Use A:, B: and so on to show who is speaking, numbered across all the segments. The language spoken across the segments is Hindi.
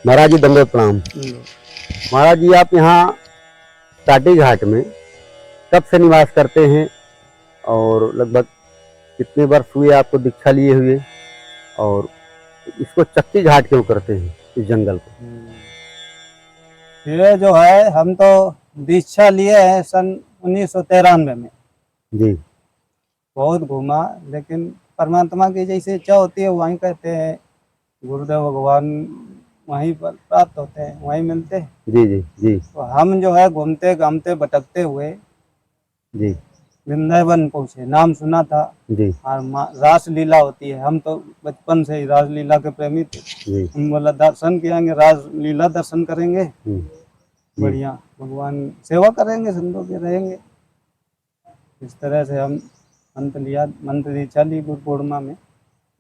A: महाराज जी दंडवत प्रणाम। महाराज जी आप यहाँ टाटी घाट में कब से निवास करते हैं और लगभग कितने वर्ष हुए आपको दीक्षा लिए हुए, और इसको चक्की घाट क्यों करते हैं इस जंगल को?
B: ये जो है हम तो दीक्षा लिए हैं सन 1993 में।
A: जी
B: बहुत घूमा, लेकिन परमात्मा की जैसे इच्छा होती है वहीं कहते हैं गुरुदेव भगवान वहीं पर प्राप्त होते हैं, वहीं मिलते हैं।
A: जी जी जी
B: तो हम जो है घूमते घामते भटकते हुए
A: जी
B: वृंदावन पहुँचे। नाम सुना था
A: जी
B: और रास लीला होती है। हम तो बचपन से ही रास लीला के प्रेमी थे।
A: जी
B: हम बोला दर्शन किएंगे, रास लीला दर्शन करेंगे,
A: जी
B: बढ़िया भगवान सेवा करेंगे, संतों के रहेंगे। इस तरह से हम मंत्र दीक्षा ली गुरु पूर्णिमा में।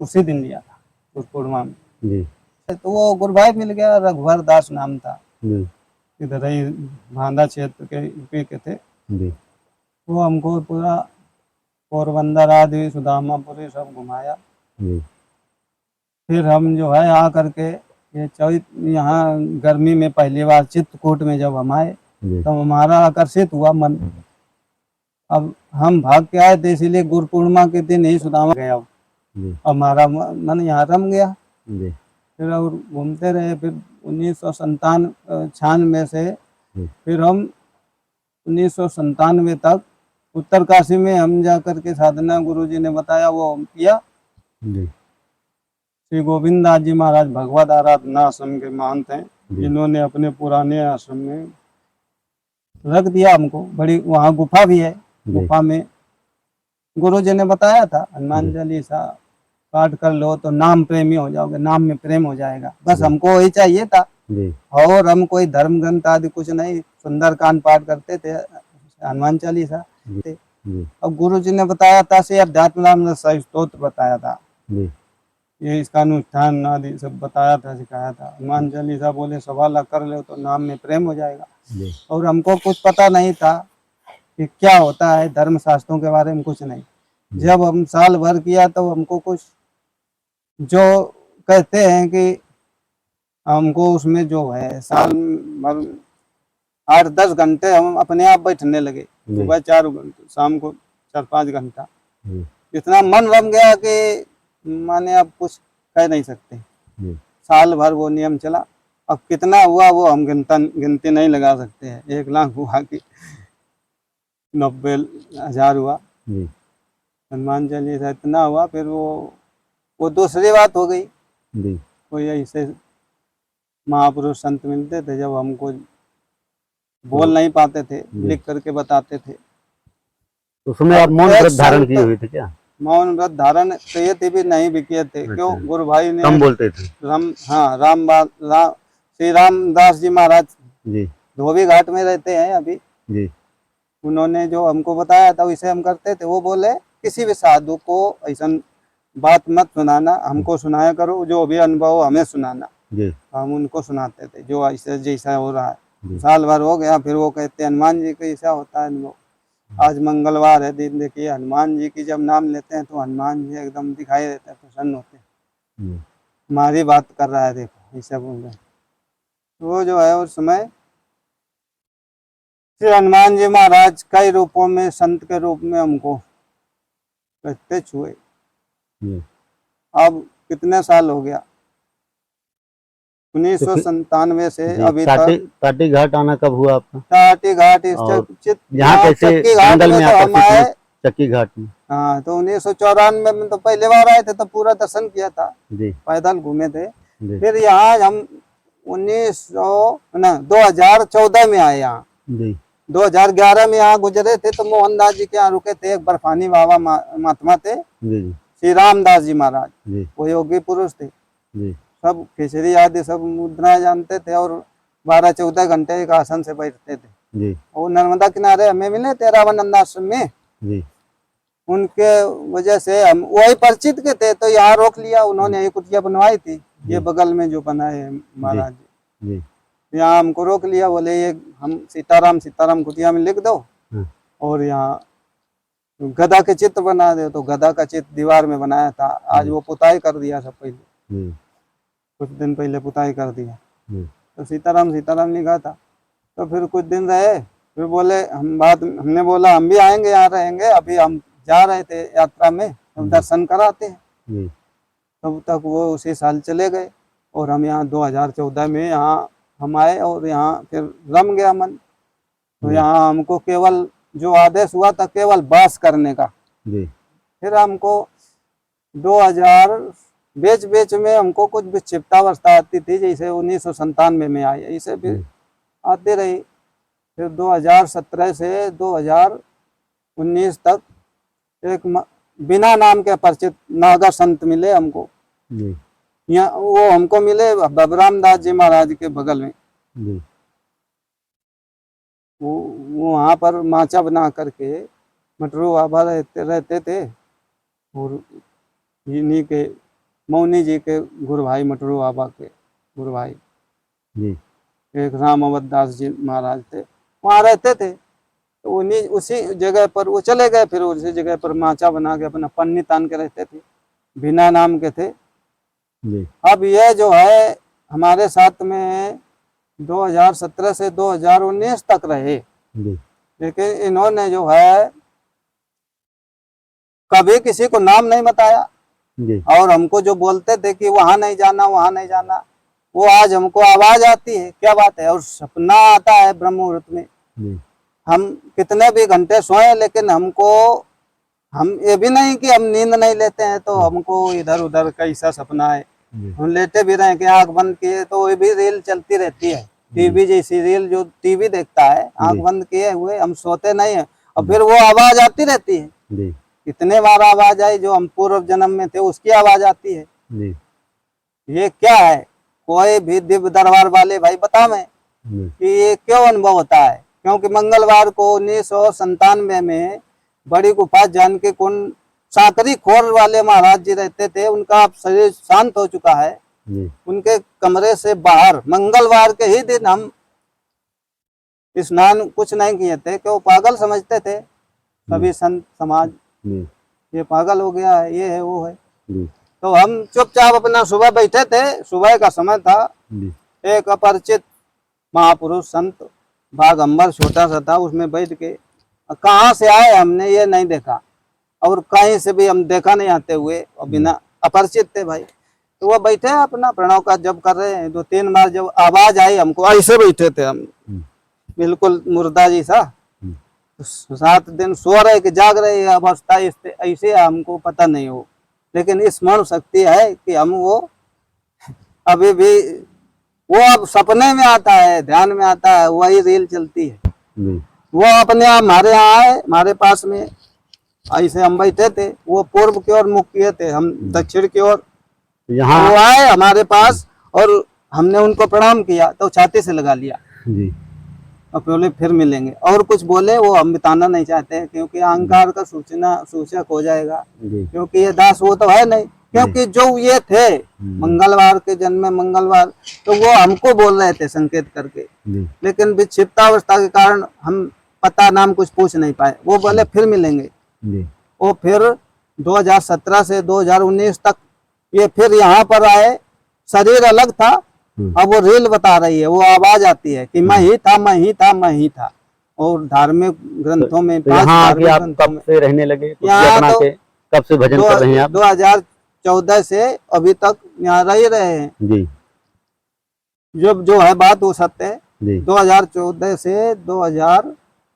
B: उसी दिन लिया था गुरु पूर्णिमा में।
A: जी
B: तो वो गुरु भाई मिल गया, रघुवर दास नाम था,
A: जी
B: इधर ही भांडा क्षेत्र के यूपी के थे।
A: जी
B: वो हमको पूरा पोरबंदर आदि सुदामापुरी सब घुमाया।
A: जी
B: फिर हम जो है आ करके ये यहाँ गर्मी में पहली बार चित्रकूट में जब हम आए
A: जी
B: तो हमारा आकर्षित हुआ मन। अब हम भाग के आए थे, इसीलिए गुरु पूर्णिमा के दिन ही सुदामा गया।
A: जी
B: हमारा मन यहाँ रम गया।
A: जी
B: फिर और घूमते रहे। फिर 1997 से
A: जी
B: फिर हम 1997 तक उत्तर काशी में हम जा करके साधना गुरुजी ने बताया वो हम किया।
A: जी
B: श्री गोविंद दास जी महाराज भगवत आराधना आश्रम के महंत हैं,
A: जी
B: जिन्होंने अपने पुराने आश्रम में रख दिया हमको। बड़ी वहाँ गुफा भी है।
A: जी
B: गुफा में गुरु जी ने बताया था हनुमान
A: जी
B: चालीसा पाठ कर लो तो नाम प्रेमी हो जाओगे, नाम में प्रेम हो जाएगा। बस
A: जी
B: हमको वही चाहिए था।
A: जी
B: और हम कोई धर्म ग्रंथ आदि कुछ नहीं, सुंदरकांड पाठ करते थे, हनुमान चालीसा थे।
A: जी
B: अब गुरु जी ने बताया था से अध्यात्म राम स्तोत्र बताया था,
A: जी
B: ये इसका अनुष्ठान आदि सब बताया था, सिखाया था। हनुमान चालीसा बोले 1.25 लाख कर लो तो नाम में प्रेम हो जाएगा।
A: जी
B: और हमको कुछ पता नहीं था कि क्या होता है, धर्म शास्त्रों के बारे में कुछ नहीं। जब हम साल भर किया तो हमको कुछ जो कहते हैं कि हमको उसमें जो है साल भर 8-10 घंटे हम अपने आप बैठने लगे। सुबह 4 घंटे, शाम को 4-5 घंटा।
A: जी
B: इतना मन रम गया कि माने अब कुछ कह नहीं सकते।
A: जी
B: साल भर वो नियम चला। अब कितना हुआ वो हम गिनती नहीं लगा सकते हैं। 1 लाख हुआ कि 90,000 हुआ।
A: जी
B: हनुमान चालीसा इतना हुआ। फिर वो दूसरी बात हो गई।
A: जी
B: कोई ऐसे महापुरुष संत मिलते थे, जब हमको बोल नहीं पाते थे, लिख करके बताते थे।
A: तो उसमें आप मौन
B: एक
A: व्रत धारण
B: संत
A: किए हुए थे क्या?
B: मौन व्रत धारण किए थे भी नहीं भी किए थे। क्यों?
A: अच्छा,
B: गुरु भाई ने
A: कम बोलते थे।
B: श्री रामदास जी महाराज
A: जी
B: धोबी घाट में रहते हैं अभी।
A: जी
B: उन्होंने जो हमको बताया था वैसे हम करते थे। वो बोले किसी भी साधु को ऐसा बात मत सुनाना, हमको सुनाया करो, जो भी अनुभव हो हमें सुनाना।
A: जी
B: हम उनको सुनाते थे जो ऐसे जैसा हो रहा है।
A: जी
B: साल भर हो गया। फिर वो कहते हनुमान जी का ऐसा होता है अनुभव। आज मंगलवार है दिन, देखिए हनुमान जी की जब नाम लेते हैं तो हनुमान जी एकदम दिखाई देते हैं, प्रसन्न होते हैं।
A: जी
B: हमारी बात कर रहा है, देखो ऐसा बोल रहे हैं। वो जो है उस समय श्री हनुमान जी महाराज कई रूपों में संत के रूप में हमको प्रत्यक्ष हुए।
A: जी।
B: अब कितने साल हो गया? 1997 से अभी तक।
A: टाटी घाट आना कब हुआ आपका?
B: टाटी घाट
A: यहाँ कैसे
B: चक्की घाट
A: जंगल
B: में
A: में
B: तो हम
A: आकर्षित
B: आए।
A: हुए? चक्की घाट में।
B: हाँ, तो 1994 में तो पहले बार आए थे, तो पूरा दर्शन किया था,
A: जी
B: पैदल घूमे थे।
A: जी
B: फिर यहाँ हम 2014 में आए। यहाँ
A: जी
B: 2011 में यहाँ गुजरे थे तो मोहनदास जी के यहाँ रुके थे। एक बर्फानी बाबा महात्मा थे,
A: जी जी
B: श्री रामदास जी महाराज।
A: जी
B: वो योगी पुरुष थे।
A: जी
B: सब खिचड़ी आदि सब मुद्राएं जानते थे और 12-14 घंटे एक आसन से बैठते थे।
A: जी
B: वो नर्मदा किनारे हमें मिले थे रामानंद आश्रम में।
A: जी
B: उनके वजह से हम वही परिचित के थे, तो यहाँ रोक लिया उन्होंने। ये कुटिया बनवाई थी, ये बगल में जो बनाए है महाराज जी।
A: जी
B: यहाँ हमको रोक लिया, बोले ये हम सीताराम कुटिया में लिख दो और यहाँ गधा के चित्र बना दो। तो गधा का चित्र दीवार में बनाया था। आज वो पुताई कर दिया सब। पहले कुछ दिन पहले पुताई कर दिया।
A: जी
B: तो सीताराम सीताराम लिखा था। तो फिर कुछ दिन रहे, फिर बोले हमने बोला हम भी आएंगे, यहाँ रहेंगे, अभी हम जा रहे थे यात्रा में, हम दर्शन कराते हैं।
A: जी
B: तब तक वो उसी साल चले गए और हम यहाँ 2014 में यहाँ हम आए और यहाँ फिर रम गया मन। तो यहाँ हमको केवल जो आदेश हुआ था केवल वास करने का।
A: जी
B: फिर हमको 2000 बीच में हमको कुछ विक्षिप्तावस्था आती थी, जैसे 1997 में आई, इसे भी आती रही। फिर 2017 से 2019 तक एक बिना नाम के परिचित नागा संत मिले हमको।
A: जी
B: यहाँ वो हमको मिले बबराम दास जी महाराज के बगल में।
A: जी
B: वो वहाँ पर माचा बना करके मटरू बाबा रहते थे और इन्हीं के मौनी जी के गुरु भाई, मटरू बाबा के गुरु भाई
A: जी
B: एक राम अवध दास जी महाराज थे, वहाँ रहते थे। तो उन्हीं उसी जगह पर वो चले गए, फिर उसी जगह पर माचा बना के अपना पन्नी तान के रहते थे, बिना नाम के थे।
A: जी
B: अब ये जो है हमारे साथ में 2017 से 2019 तक रहे,
A: जी
B: लेकिन इन्होंने जो है कभी किसी को नाम नहीं बताया
A: जी
B: और हमको जो बोलते थे कि वहां नहीं जाना वहां नहीं जाना, वो आज हमको आवाज आती है, क्या बात है, और सपना आता है ब्रह्म मुहूर्त में।
A: जी
B: हम कितने भी घंटे सोए लेकिन हमको, हम ये भी नहीं कि हम नींद नहीं लेते हैं तो हमको इधर उधर कैसा सपना है, हम लेटे भी रहे कि आंख बंद किए तो ये भी रील चलती रहती है, टीवी जैसी रील जो टीवी देखता है, आंख बंद किए हुए हम सोते नहीं है और फिर वो आवाज आती रहती है।
A: जी
B: कितने बार आवाज आई, जो हम पूर्व जन्म में थे उसकी आवाज आती है।
A: जी
B: ये क्या है, कोई भी दिव्य दरबार वाले भाई बतावें कि ये क्यों अनुभव होता है। क्योंकि मंगलवार को 1997 में बड़ी गुफा जानकी कुंड साकरी खोर वाले महाराज जी रहते थे, उनका अब शरीर शांत हो चुका है।
A: जी
B: उनके कमरे से बाहर मंगलवार के ही दिन हम स्नान कुछ नहीं किए थे, कि वो पागल समझते थे सभी संत समाज,
A: जी
B: ये पागल हो गया है, ये है वो है।
A: जी
B: तो हम चुपचाप अपना सुबह बैठे थे, सुबह का समय था,
A: जी
B: एक अपरिचित महापुरुष संत बागंबर छोटा सा था, उसमें बैठ के कहाँ से आए हमने ये नहीं देखा और कहीं से भी हम देखा नहीं आते हुए, और बिना अपरिचित थे भाई। तो वो बैठे अपना प्रणव का जप कर रहे हैं, 2-3 बार जब आवाज आई हमको, ऐसे बैठे थे हम बिल्कुल मुर्दा जी सा, 7 दिन सो रहे कि जाग रहे अवस्था ऐसे हमको पता नहीं हो, लेकिन स्मरण शक्ति है कि हम वो अभी भी, वो अब सपने में आता है, ध्यान में आता है, वही रील चलती है।
A: जी
B: वो अपने आप हमारे यहाँ आए, हमारे पास में ऐसे हम बैठे थे, वो पूर्व की ओर मुख किए थे, हम दक्षिण की ओर।
A: यहाँ
B: वो आए हमारे पास और हमने उनको प्रणाम किया तो छाती से लगा लिया
A: जी
B: और बोले फिर मिलेंगे, और कुछ बोले वो हम बताना नहीं चाहते क्योंकि अहंकार का सूचक हो जाएगा,
A: जी
B: क्योंकि ये दास वो तो है नहीं, क्योंकि जो ये थे मंगलवार के जन्म में मंगलवार, तो वो हमको बोल रहे थे संकेत करके,
A: जी
B: लेकिन विक्षिप्तावस्था के कारण हम पता नाम कुछ पूछ नहीं पाए। वो बोले फिर मिलेंगे,
A: जी
B: वो फिर 2017 से 2019 तक ये फिर यहाँ पर आए, शरीर अलग था, अब वो रील बता रही है, वो आवाज आती है कि मैं ही था, मैं ही था, मैं ही था। और धार्मिक ग्रंथों में,
A: तो
B: 5
A: यहाँ
B: धार्मिक
A: आके आप
B: ग्रंथों
A: कब
B: में,
A: से रहने लगे, कुछ
B: यहाँ
A: अपना
B: तो
A: के कब से भजन कर रहे हैं आप?
B: 2014 से अभी तक यहाँ रह ही रहे हैं।
A: जी
B: जब जो है बात वो सत्य है,
A: जी
B: 2014 से 2000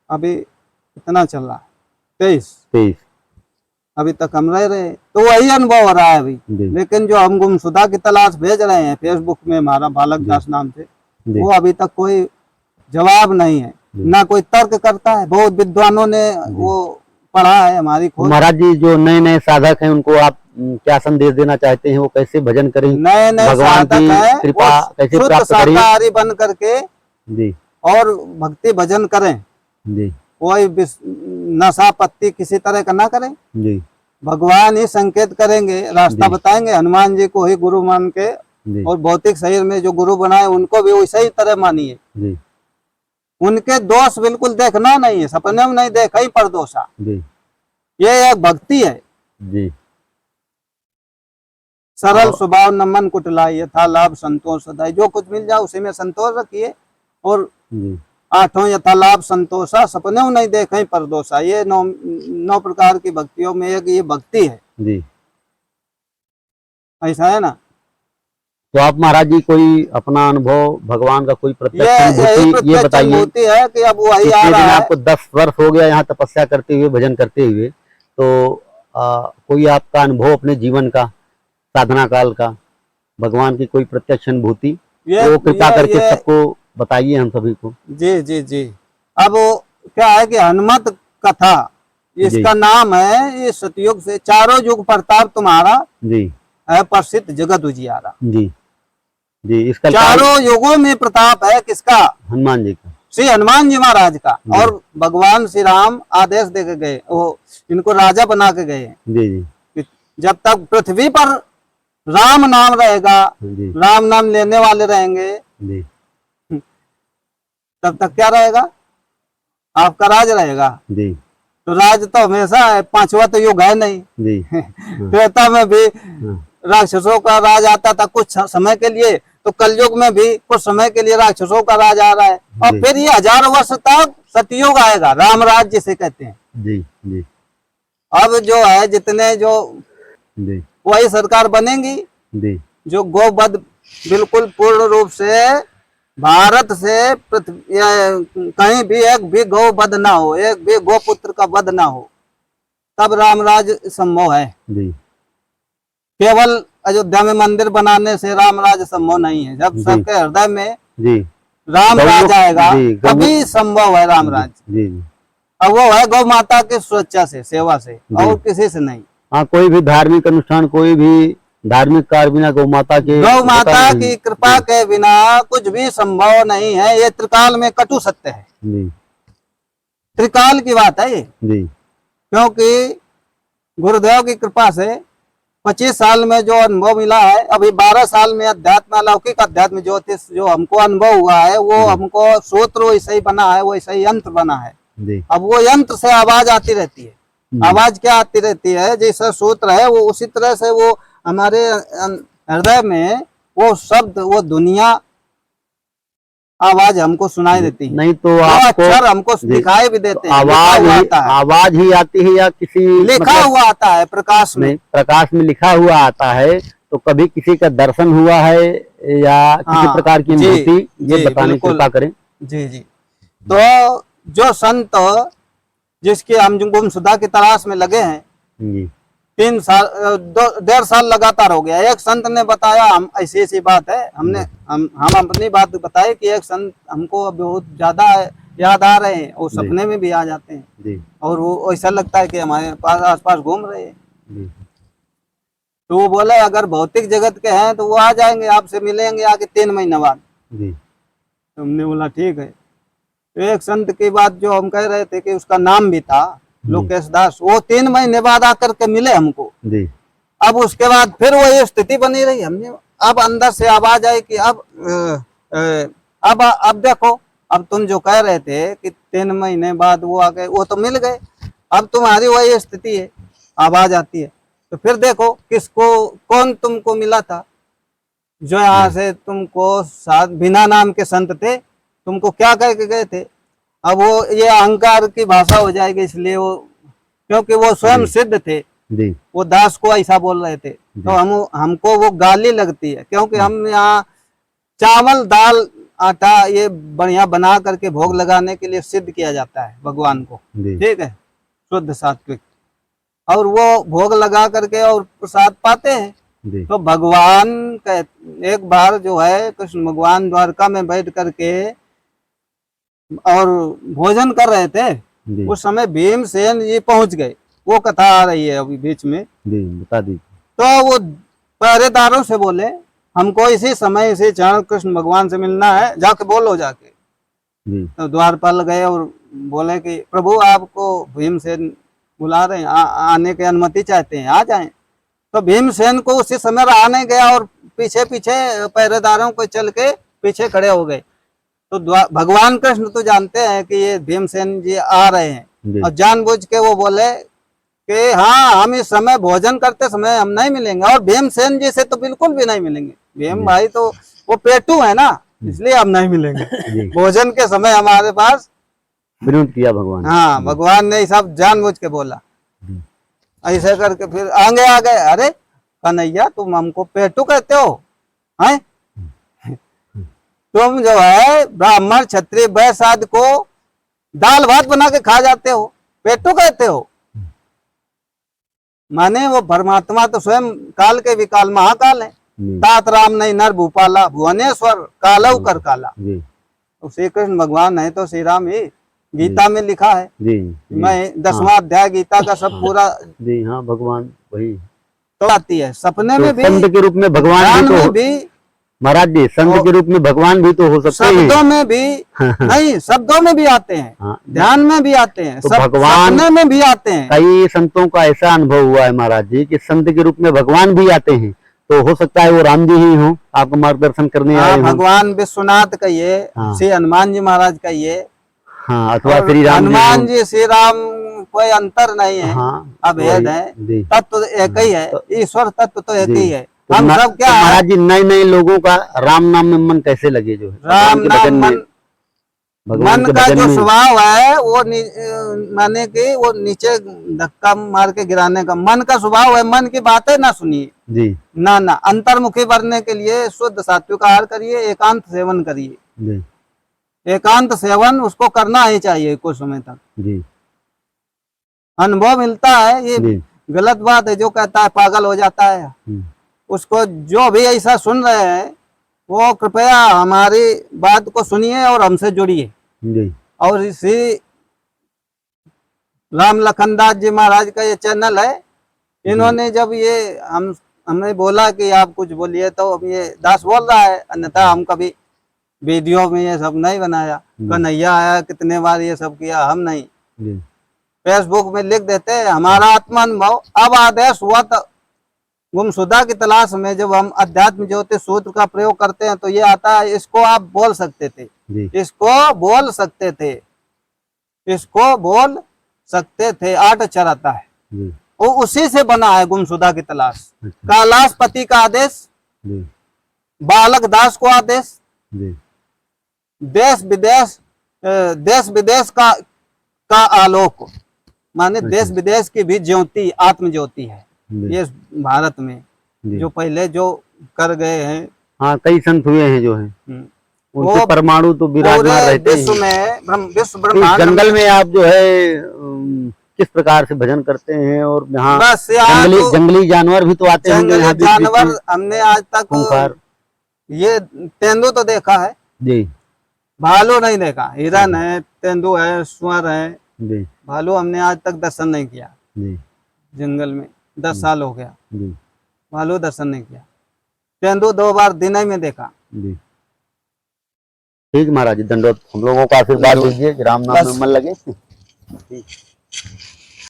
B: अभी कितना चल रहा है, 23 अभी तक हम रह रहे हैं, तो वही अनुभव हो रहा है अभी।
A: जी
B: लेकिन जो हम गुमशुदा की तलाश भेज रहे हैं फेसबुक में, हमारा बालक दास नाम से,
A: जी
B: वो अभी तक कोई जवाब नहीं है, ना कोई तर्क करता है। बहुत विद्वानों ने वो पढ़ा है हमारी खोज।
A: महाराज जी, जो नए नए साधक हैं उनको आप क्या संदेश देना चाहते हैं? वो कैसे भजन करें,
B: नए नए
A: भगवान
B: साधक
A: की
B: हैं,
A: कृपा
B: वो
A: कैसे
B: शुद्ध
A: प्राप्त करें?
B: शाकाहारी बन करके
A: जी
B: और भक्ति भजन करें,
A: जी
B: कोई नशा पत्ती किसी तरह का ना करें।
A: जी
B: भगवान ही संकेत करेंगे, रास्ता
A: जी।
B: बताएंगे, हनुमान जी को ही गुरु मान के,
A: जी
B: और भौतिक शरीर में जो गुरु बनाए उनको भी वैसे ही तरह मानिए।
A: जी
B: उनके दोष बिल्कुल देखना नहीं है, सपने में नहीं देखा ही पर दोषा,
A: जी
B: ये एक भक्ति है।
A: जी
B: सरल
A: और-
B: स्वभाव न मन कुटलाई, यथा लाभ संतोष सदाई। जो कुछ मिल जाए उसी में संतोष रखिए। और
A: जी
B: आठों यथा लाभ संतोषा, सपने नहीं देखें परदोषा। ये नौ प्रकार की भक्तियों में एक ये भक्ति है।
A: जी।
B: ऐसा है ना।
A: तो आप महाराज जी कोई अपना अनुभव, भगवान का कोई
B: ये
A: प्रत्यक्ष
B: यही
A: अनुभूति ये
B: प्रत्यक्ष
A: बताइए।
B: अनुभूति है कि अब वही आ
A: इतने दिन
B: रहा है।
A: आपको 10 वर्ष हो गया यहाँ तपस्या करते हुए, भजन करते हुए, तो कोई आपका अनुभव अपने जीवन का, साधना काल का, भगवान की कोई प्रत्यक्ष अनुभूति, वो कृपा करके
B: ये
A: सबको बताइए, हम सभी को।
B: जी जी जी। अब वो क्या है कि हनुमत कथा
A: जी
B: इसका नाम है। ये सतयुग से चारों युग प्रताप तुम्हारा
A: जी
B: है, प्रसिद्ध जगत उजियारा।
A: जी जी। इसका
B: चारों युगों में प्रताप है किसका?
A: हनुमान जी का।
B: श्री हनुमान जी महाराज का।
A: जी।
B: और भगवान श्री राम आदेश दे के गए, वो इनको राजा बना के गए
A: जी जी
B: कि जब तक पृथ्वी पर राम नाम रहेगा,
A: जी
B: राम नाम लेने वाले रहेंगे,
A: जी
B: तब तक क्या रहेगा? आपका राज रहेगा।
A: जी
B: तो राज तो हमेशा है, पांचवा तो युग है नहीं।
A: जी
B: त्रेता में भी
A: हाँ,
B: राक्षसों का राज आता था कुछ समय के लिए, तो कलयुग में भी कुछ समय के लिए राक्षसों का राज आ रहा है। और
A: जी।
B: फिर ये 1000 वर्ष तक सतयुग आएगा, राम राज जिसे कहते हैं।
A: जी जी
B: अब जो है जितने जो
A: जी
B: वही सरकार बनेंगी
A: जी
B: जो गौवध बिल्कुल पूर्ण रूप से भारत से कहीं भी एक भी गौ वध ना हो, एक भी गौपुत्र का वध ना हो, तब रामराज संभव है।
A: जी
B: केवल अयोध्या में मंदिर बनाने से रामराज संभव नहीं है। जब
A: जी।
B: सबके हृदय में
A: जी
B: राम राज
A: गौ-
B: आएगा
A: जी, गौ-
B: तभी संभव है रामराज।
A: जी जी।
B: अब वो है गौ माता की सुरक्षा से, सेवा से,
A: जी।
B: और किसी से नहीं।
A: हाँ, कोई भी धार्मिक अनुष्ठान, कोई भी धार्मिक कार्य बिना गौ माता के
B: गौ
A: होता
B: माता
A: नहीं।
B: की कृपा के बिना कुछ भी संभव नहीं है। ये त्रिकाल में कटु सत्य है,
A: जी
B: त्रिकाल की बात है ये।
A: जी
B: क्योंकि गुरुदेव की कृपा से 25 साल में जो अनुभव मिला है, अभी 12 साल में अध्यात्म, अलौकिक अध्यात्म ज्योतिष जो हमको अनुभव हुआ है, वो हमको सूत्र वैसे ही बना है, वैसे ही यंत्र बना है।
A: जी
B: अब वो यंत्र से आवाज आती रहती है। आवाज क्या आती रहती है? जैसा सूत्र है वो उसी तरह से वो हमारे हृदय में वो शब्द, वो दुनिया आवाज हमको सुनाई देती है।
A: नहीं तो
B: वो
A: आपको
B: अक्षर हमको दिखाई भी देते हैं।
A: आवाज ही आती है या किसी
B: लिखा हुआ आता है प्रकाश में।
A: प्रकाश में लिखा हुआ आता है। तो कभी किसी का दर्शन हुआ है या किसी प्रकार की अनुभूति, ये बताने की कृपा करें।
B: जी जी। तो जो संत जिसके हम गुमशुदा की तलाश में लगे हैं,
A: जी
B: 3 साल 1.5 साल लगातार हो गया। एक संत ने बताया, हम ऐसी ऐसी बात है, हमने हम अपनी बात बताई कि एक संत हमको बहुत ज्यादा याद आ रहे हैं, और सपने में भी आ जाते हैं,
A: जी
B: और वो ऐसा लगता है कि हमारे पास आसपास घूम रहे हैं।
A: जी
B: तो वो बोले अगर भौतिक जगत के हैं तो वो आ जाएंगे, आपसे मिलेंगे आके 3 महीने बाद।
A: जी
B: तो हमने बोला ठीक है। तो एक संत की बात जो हम कह रहे थे कि उसका नाम भी था लोकेश दास, वो 3 महीने बाद आकर के मिले हमको।
A: जी
B: अब उसके बाद फिर वो ये स्थिति बनी रही। हमने अब अंदर से आवाज आई कि अब देखो, अब तुम जो कह रहे थे कि 3 महीने बाद वो आ गए, वो तो मिल गए, अब तुम्हारी वही स्थिति है। आवाज आती है तो फिर देखो किसको, कौन तुमको मिला था जो यहाँ से तुमको साथ बिना नाम के संत थे, तुमको क्या कह के गए थे। अब वो ये अहंकार की भाषा हो जाएगी, इसलिए वो, क्योंकि वो स्वयं सिद्ध थे,
A: जी
B: वो दास को ऐसा बोल रहे थे, तो हमको वो गाली लगती है। क्योंकि हम यहाँ चावल दाल आटा ये बढ़िया बना करके भोग लगाने के लिए सिद्ध किया जाता है भगवान को, ठीक है, शुद्ध सात्विक, और वो भोग लगा करके और प्रसाद पाते हैं। तो भगवान का एक बार जो है कृष्ण भगवान द्वारका में बैठ करके और भोजन कर रहे थे, उस समय भीमसेन जी पहुंच गए। वो कथा आ रही है अभी बीच में,
A: बता दीजिए।
B: तो वो पहरेदारों से बोले हमको इसी समय इसी क्षण कृष्ण भगवान से मिलना है, जाके बोलो जाके। तो द्वारपाल गए और बोले कि प्रभु आपको भीमसेन बुला रहे हैं, आने की अनुमति चाहते हैं, आ जाएं। तो भीमसेन को उसी समय रहा नहीं गया और पीछे पीछे पहरेदारों को चल के पीछे खड़े हो गए। तो भगवान कृष्ण तो जानते हैं कि ये भीमसेन जी आ रहे हैं, और जानबूझ के वो बोले कि हाँ हम इस समय भोजन करते समय हम नहीं मिलेंगे, और भीमसेन जी से तो बिल्कुल भी नहीं मिलेंगे। भीम भाई तो वो पेटू है ना, इसलिए हम नहीं मिलेंगे।
A: जी
B: भोजन के समय हमारे पास,
A: विरोध किया भगवान।
B: हाँ भगवान ने सब जानबूझ के बोला।
A: जी
B: ऐसे करके फिर आगे आ गए, अरे कन्हैया तुम हमको पेटू कहते हो, हैं? तुम जो है ब्राह्मण क्षत्रिय वैश्य आदि को दाल भात बना के खा जाते हो, पेटू कहते हो। माने वो परमात्मा तो स्वयं काल के विकाल महाकाल है।
A: जी
B: तात राम नहीं नर भूपाला, भुवनेश्वर कालव कर काला।
A: जी
B: तो श्री कृष्ण भगवान है तो श्री राम ही, गीता में लिखा है।
A: जी जी
B: मैं 10वां अध्याय गीता का सब पूरा
A: जी हाँ भगवान वही
B: तो आती है, सपने
A: तो
B: में भी,
A: संत के रूप में भगवान
B: ध्यान
A: भी
B: में
A: तो,
B: भी,
A: महाराज जी संत के रूप में भगवान भी तो हो सकते हैं।
B: शब्दों में भी नहीं, शब्दों में भी आते हैं,
A: हाँ,
B: ध्यान में भी आते हैं,
A: तो भगवान,
B: सपने में भी आते हैं।
A: कई संतों का ऐसा अनुभव हुआ है महाराज जी कि संत के रूप में भगवान भी आते हैं, तो हो सकता है वो राम जी ही हो, आपको मार्गदर्शन करने आए
B: हाँ,
A: हो।
B: भगवान विश्वनाथ कहिए,
A: हाँ।
B: श्री हनुमान जी महाराज कहिए,
A: हाँ अथवा
B: और
A: श्री राम जी
B: हनुमान
A: हो।
B: जी श्री राम कोई अंतर नहीं है,
A: हाँ
B: अभेद
A: वही,
B: है,
A: जी
B: तत्व एक ही है, ईश्वर तत्व तो एक
A: जी।
B: ही है।
A: तो
B: हम सब क्या है,
A: महाराज जी नए नए लोगों का राम नाम में मन कैसे लगे, जो है
B: राम
A: भगवान के भजन
B: नाम
A: में,
B: मन,
A: भगवान
B: मन
A: के
B: का
A: भजन
B: जो
A: में।
B: स्वभाव है वो माने कि वो नीचे धक्का मार के गिराने का मन का स्वभाव है। मन की बातें ना सुनिए,
A: जी
B: ना ना, अंतर्मुखी बनने के लिए शुद्ध सात्विक आहार करिए, एकांत सेवन करिए।
A: जी
B: एकांत सेवन उसको करना ही चाहिए कुछ समय तक,
A: जी
B: अनुभव मिलता है। ये
A: जी
B: गलत बात है, जो कहता है पागल हो जाता है।
A: हम्म,
B: उसको जो भी ऐसा सुन रहे हैं वो कृपया हमारी बात को सुनिए और हमसे जुड़िए।
A: जी
B: और इसी राम लखन दास जी महाराज का ये चैनल है, इन्होंने जब ये हमने बोला कि आप कुछ बोलिए, तो अब ये दास बोल रहा है, अन्यथा हम कभी वीडियो में ये सब नहीं बनाया। कन्हैया आया कितने बार ये सब किया, हम नहीं।
A: जी
B: फेसबुक में लिख देते हैं हमारा आत्मा अनुभव। अब आदेश हुआ तो गुमशुदा की तलाश में जब हम अध्यात्म ज्योतिष सूत्र का प्रयोग करते हैं तो ये आता है, इसको आप बोल सकते थे,
A: जी
B: इसको बोल सकते थे, इसको बोल सकते थे, 8 अक्षर आता है,
A: जी
B: वो उसी से बना है गुमशुदा की तलाश।
A: अच्छा,
B: कैलाशपति का आदेश,
A: जी
B: बालक दास को आदेश,
A: जी
B: देश विदेश का आलोक, माने देश विदेश की भी ज्योति आत्म ज्योति है
A: जी
B: ये भारत में।
A: जी।
B: जो पहले जो कर गए हैं,
A: हाँ कई संत हुए हैं जो हैं, उनके
B: वो
A: परमाणु तो विराजमान
B: पूरे
A: रहते
B: विश्व
A: हैं।
B: में विश्व
A: तो
B: ब्रह्मांड
A: जंगल में आप जो है किस प्रकार से भजन करते हैं, और यहाँ
B: बस यहाँ तो
A: जंगली जानवर भी तो आते होंगे
B: जंगली
A: यहाँ बीच बीच
B: जानवर
A: में,
B: हमने आज तक
A: खूंखार।
B: ये तेंदु तो देखा है,
A: जी
B: भालू नहीं देखा। हिरन है, तेंदु है, सुअर है,
A: जी
B: भालू हमने आज तक दर्शन नहीं किया
A: जी
B: जंगल में। 10 साल हो गया,
A: जी
B: भालू दर्शन नहीं किया। तेंदु 2 बार दिन में देखा।
A: जी। ठीक महाराज जी, दंडवत। हम लोगों को आशीर्वाद दीजिए कि राम नाम में मन लगे। ठीक।